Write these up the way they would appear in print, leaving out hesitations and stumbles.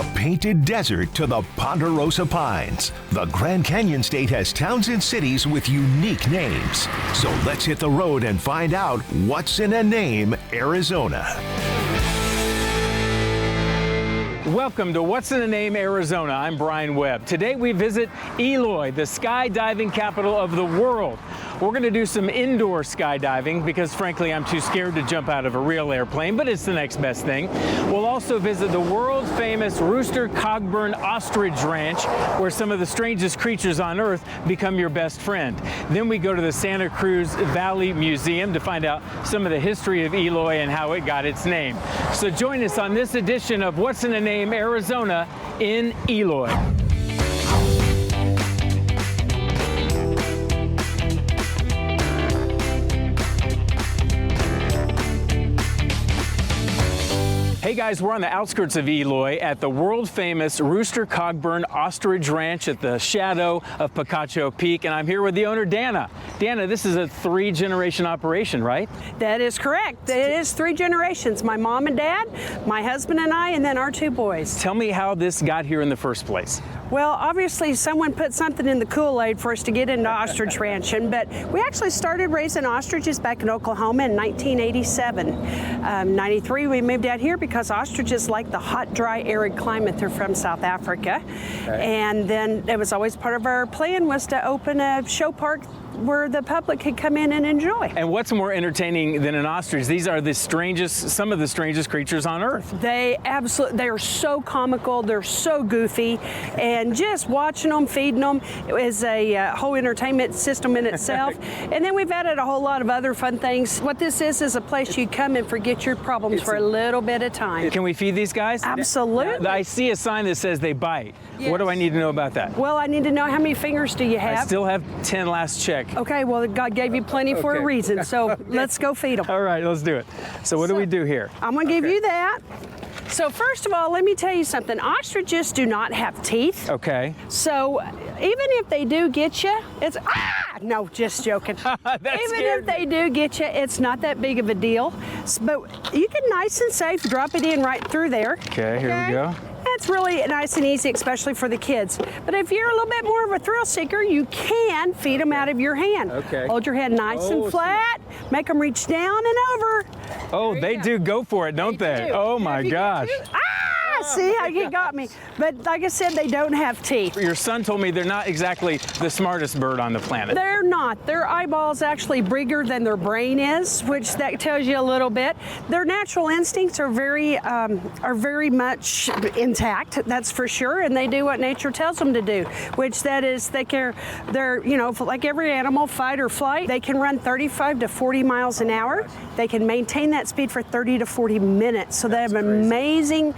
the Painted Desert to the Ponderosa Pines, the Grand Canyon State has towns and cities with unique names. So let's hit the road and find out what's in a name, Arizona. Welcome to What's in a Name, Arizona. I'm Brian Webb. Today we visit Eloy, the skydiving capital of the world. We're going to do some indoor skydiving because frankly I'm too scared to jump out of a real airplane, but it's the next best thing. We'll also visit the world famous Rooster Cogburn Ostrich Ranch, where some of the strangest creatures on earth become your best friend. Then we go to the Santa Cruz Valley Museum to find out some of the history of Eloy and how it got its name. So join us on this edition of What's in a Name, Arizona in Eloy. Hey guys, we're on the outskirts of Eloy at the world-famous Rooster Cogburn Ostrich Ranch at the shadow of Picacho Peak, and I'm here with the owner, Dana. Dana, this is a three-generation operation, right? That is correct. It is three generations. My mom and dad, my husband and I, and then our two boys. Tell me how this got here in the first place. Well, obviously someone put something in the Kool-Aid for us to get into ostrich ranching, but we actually started raising ostriches back in Oklahoma in 1987. 93 we moved out here because ostriches like the hot, dry, arid climate. They're from South Africa. Okay. And then it was always part of our plan was to open a show park where the public could come in and enjoy. And what's more entertaining than an ostrich? These are the strangest, some of the strangest creatures on earth. They are so comical, they're so goofy, and just watching them, feeding them is a whole entertainment system in itself. And then we've added a whole lot of other fun things. What this is a place you come and forget your problems for a little bit of time. Can we feed these guys? Absolutely. I see a sign that says they bite. Yes. What do I need to know about that? Well, I need to know how many fingers do you have? I still have 10 last check. Okay, well, God gave you plenty for a reason, so let's go feed them. All right, let's do it. So what do we do here? I'm going to give you that. So first of all, let me tell you something. Ostriches do not have teeth. Okay. So even if they do get you, it's, no, just joking. If they do get you, it's not that big of a deal. But you can nice and safe drop it in right through there. Okay, here we go. That's really nice and easy, especially for the kids. But if you're a little bit more of a thrill seeker, you can feed them out of your hand. Okay. Hold your hand nice and flat, make them reach down and over. Oh, they do go for it, don't they? Oh my gosh. See how you got me. But like I said, they don't have teeth. Your son told me they're not exactly the smartest bird on the planet. They're not. Their eyeball's actually bigger than their brain is, which that tells you a little bit. Their natural instincts are very much intact, that's for sure, and they do what nature tells them to do, which that is they're, you know, like every animal, fight or flight. They can run 35 to 40 miles an hour. They can maintain that speed for 30 to 40 minutes. So they have an amazing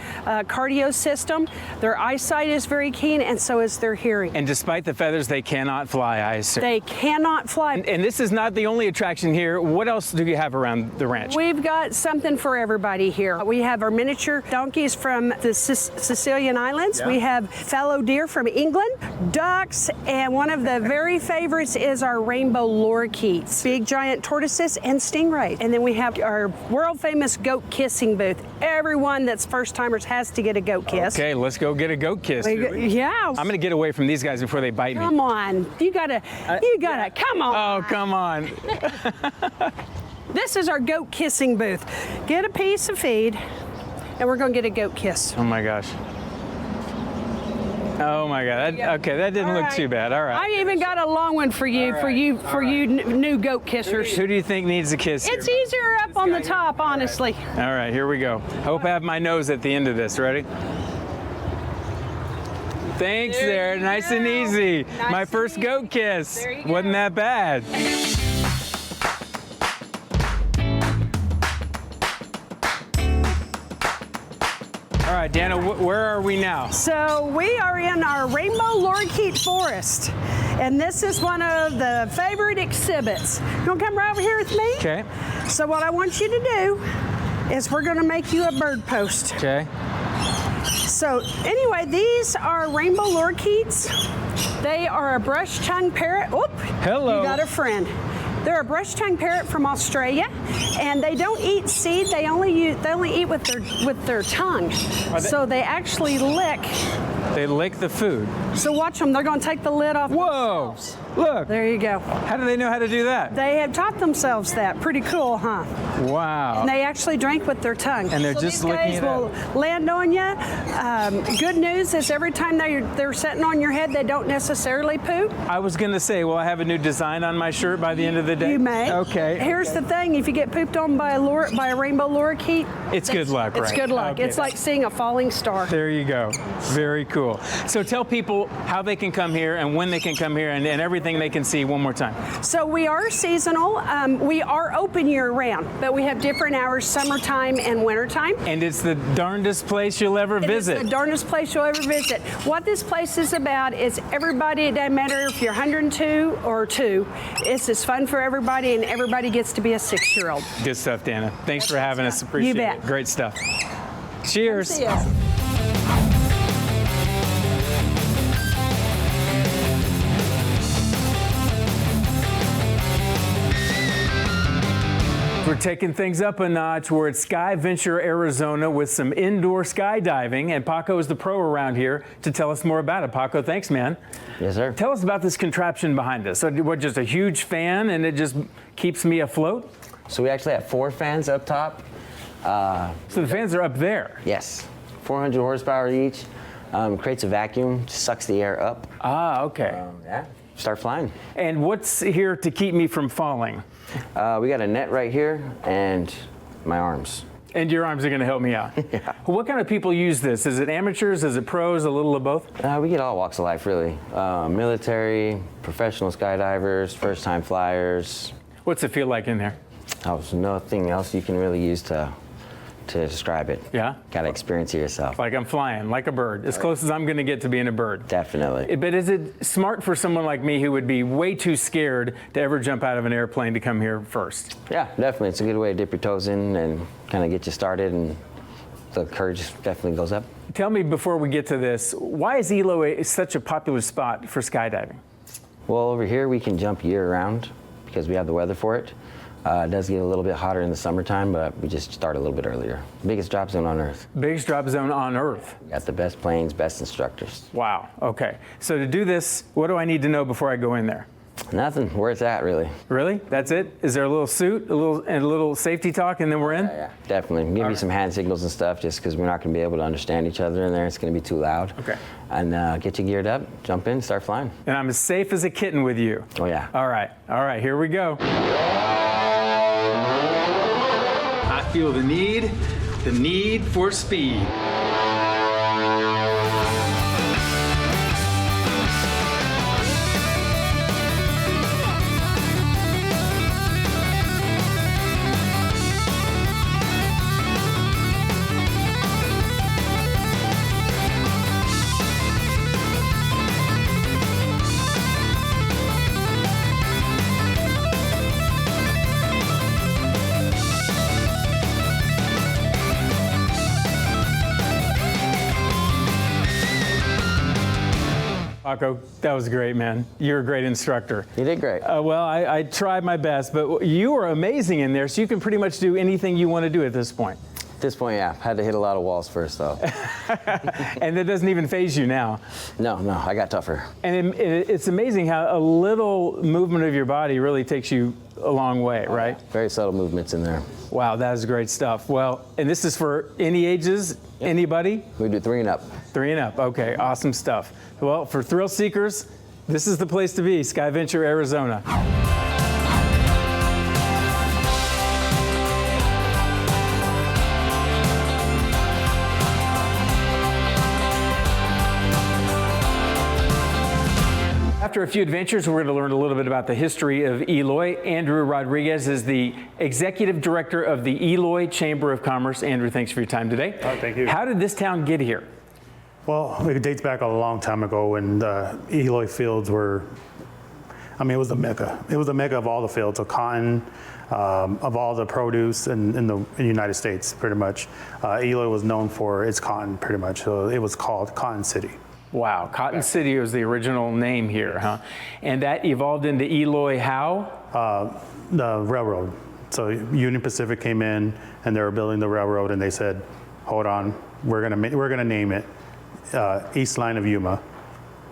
cardio system. Their eyesight is very keen, and so is their hearing. And despite the feathers, they cannot fly, I assume. They cannot fly. And this is not the only attraction here. What else do you have around the ranch? We've got something for everybody here. We have our miniature donkeys from the Sicilian Islands. Yeah. We have fallow deer from England, ducks, and one of the very favorites is our rainbow lorikeets, big giant tortoises and stingrays. And then we have our world famous goat kissing booth. Everyone that's first timers has to get a goat kiss. Okay, let's go get a goat kiss. Yeah. I'm gonna get away from these guys before they bite me. Come on, you gotta, come on. Oh, come on. This is our goat kissing booth. Get a piece of feed, and we're gonna get a goat kiss. Oh my gosh. Oh my God. Okay, that didn't look too bad. All right. I even got a long one for you, for you new goat kissers. Who do you think needs a kiss here? It's easier up on the top, honestly. All right, here we go. Hope I have my nose at the end of this. Ready? Thanks there. Nice and easy. My first goat kiss. Wasn't that bad. All right, Dana, where are we now? So we are in our rainbow lorikeet forest, and this is one of the favorite exhibits. You want to come right over here with me? Okay. So what I want you to do is we're going to make you a bird post. Okay. So anyway, these are rainbow lorikeets. They are a brush-tongued parrot. Oop! Hello. You got a friend. They're a brush-tongue parrot from Australia, and they don't eat seed. They only eat with their tongue. So they actually lick. They lick the food. So watch them. They're going to take the lid off. Whoa! Look. There you go. How do they know how to do that? They have taught themselves that. Pretty cool, huh? Wow. And they actually drink with their tongue. And they're just licking it these guys will land on you. Good news is every time they're sitting on your head, they don't necessarily poop. I was going to say, will I have a new design on my shirt by the end of the day? You may. Okay. Here's the thing: if you get pooped on by a rainbow lorikeet, it's good luck, right? It's good luck. Okay. It's like seeing a falling star. There you go. Very cool. So tell people how they can come here and when they can come here and everything they can see one more time. So we are seasonal. We are open year-round, but we have different hours, summertime and wintertime. And it's the darndest place you'll ever visit. It's the darndest place you'll ever visit. What this place is about is everybody, it doesn't matter if you're 102 or 2, it's just fun for everybody, and everybody gets to be a 6-year-old. Good stuff, Dana. Thanks for having us. Appreciate You bet. it. Great stuff. Cheers. See ya. We're taking things up a notch. We're at SkyVenture Arizona with some indoor skydiving, and Paco is the pro around here to tell us more about it. Paco, thanks, man. Yes, sir. Tell us about this contraption behind us. So, what, just a huge fan, and it just keeps me afloat? So we actually have 4 fans up top. So the fans are up there? Yes, 400 horsepower each. Creates a vacuum, sucks the air up. Ah, okay. Yeah, start flying. And what's here to keep me from falling? We got a net right here and my arms. And your arms are going to help me out. Yeah. What kind of people use this? Is it amateurs? Is it pros? A little of both? We get all walks of life, really. Military, professional skydivers, first-time flyers. What's it feel like in there? There's nothing else you can really use to describe it. Yeah? Got to experience it yourself. Like I'm flying, like a bird, as close as I'm going to get to being a bird. Definitely. But is it smart for someone like me who would be way too scared to ever jump out of an airplane to come here first? Yeah, definitely. It's a good way to dip your toes in and kind of get you started, and the courage definitely goes up. Tell me before we get to this, why is Eloy such a popular spot for skydiving? Well, over here we can jump year-round because we have the weather for it. It does get a little bit hotter in the summertime, but we just start a little bit earlier. Biggest drop zone on Earth. Biggest drop zone on Earth. We got the best planes, best instructors. Wow, okay. So to do this, what do I need to know before I go in there? Nothing, where it's at, really. Really? That's it? Is there a little suit, a little safety talk, and then we're in? Yeah, definitely. Give you some hand signals and stuff, just because we're not going to be able to understand each other in there. It's going to be too loud. Okay. And get you geared up, jump in, start flying. And I'm as safe as a kitten with you. Oh, yeah. All right, here we go. I feel the need for speed. Paco, that was great, man. You're a great instructor. You did great. Well, I tried my best, but you are amazing in there, so you can pretty much do anything you want to do at this point. At this point, yeah. Had to hit a lot of walls first, though. And that doesn't even faze you now. No, I got tougher. And it's amazing how a little movement of your body really takes you a long way, right? Very subtle movements in there. Wow, that is great stuff. Well, and this is for any ages, anybody? We do 3 and up. 3 and up, okay, awesome stuff. Well, for thrill seekers, this is the place to be, SkyVenture Arizona. After a few adventures, we're going to learn a little bit about the history of Eloy. Andrew Rodriguez is the executive director of the Eloy Chamber of Commerce. Andrew, thanks for your time today. Oh, thank you. How did this town get here? Well, it dates back a long time ago when the Eloy fields were, it was the mecca. It was the mecca of all the fields of cotton, of all the produce in the United States, pretty much. Eloy was known for its cotton, pretty much. So it was called Cotton City. Wow, Cotton City was the original name here, huh? And that evolved into Eloy how? The railroad. So Union Pacific came in and they were building the railroad, and they said, hold on, we're gonna name it East Line of Yuma.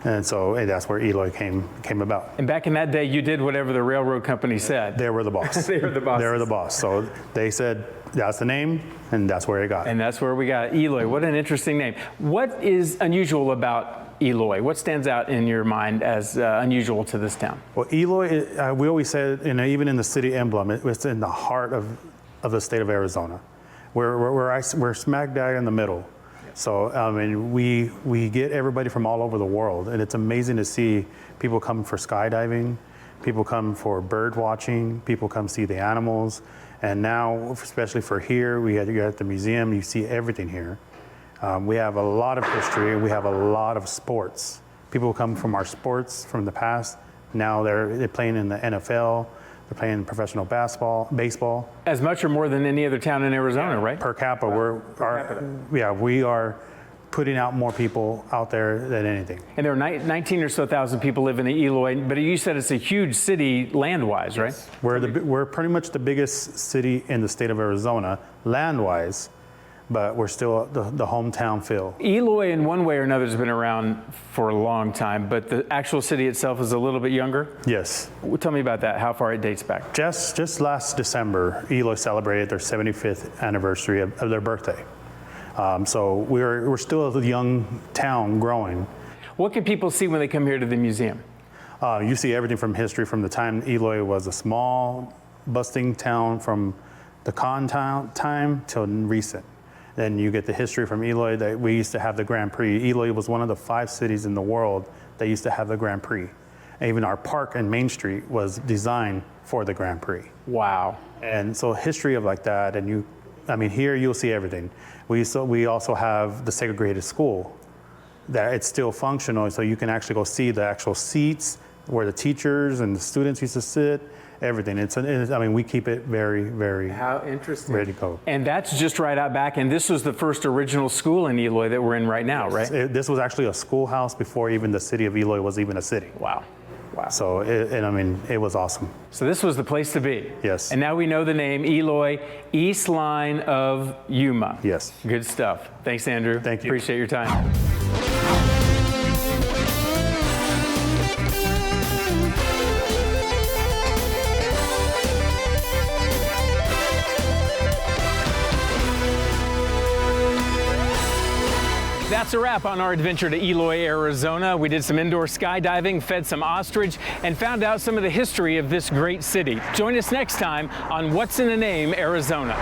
And so that's where Eloy came about. And back in that day, you did whatever the railroad company said. They were the boss. They were the boss. They were the boss. So they said, that's the name, and that's where it got. And that's where we got Eloy. What an interesting name. What is unusual about Eloy? What stands out in your mind as unusual to this town? Well, Eloy, we always said, even in the city emblem, it's in the heart of the state of Arizona. We're smack dab in the middle. So, I mean, we get everybody from all over the world, and it's amazing to see people come for skydiving, people come for bird watching, people come see the animals, and now, especially for here, you're at the museum, you see everything here. We have a lot of history, we have a lot of sports. People come from our sports from the past, now they're playing in the NFL, they're playing professional baseball. As much or more than any other town in Arizona, right? Per capita, we are putting out more people out there than anything. And there are 19 or so thousand people live in Eloy, but you said it's a huge city land-wise, right? We're pretty much the biggest city in the state of Arizona, land-wise, but we're still the hometown feel. Eloy, in one way or another, has been around for a long time, but the actual city itself is a little bit younger? Yes. Well, tell me about that, how far it dates back. Just last December, Eloy celebrated their 75th anniversary of their birthday. So we're still a young town growing. What can people see when they come here to the museum? You see everything from history, from the time Eloy was a small, bustling town from the con time till recent. Then you get the history from Eloy that we used to have the Grand Prix. Eloy was one of the 5 cities in the world that used to have the Grand Prix. And even our park and Main Street was designed for the Grand Prix. Wow. And so history of like that, and here you'll see everything. We also have the segregated school, that it's still functional, so you can actually go see the actual seats where the teachers and the students used to sit, everything. We keep it very, very how interesting. Ready to go. And that's just right out back, and this was the first original school in Eloy that we're in right now, right? This was actually a schoolhouse before even the city of Eloy was even a city. Wow. Wow. So, it was awesome. So this was the place to be. Yes. And now we know the name Eloy, East Line of Yuma. Yes. Good stuff. Thanks, Andrew. Thank you. Appreciate your time. That's a wrap on our adventure to Eloy, Arizona. We did some indoor skydiving, fed some ostrich, and found out some of the history of this great city. Join us next time on What's in a Name, Arizona.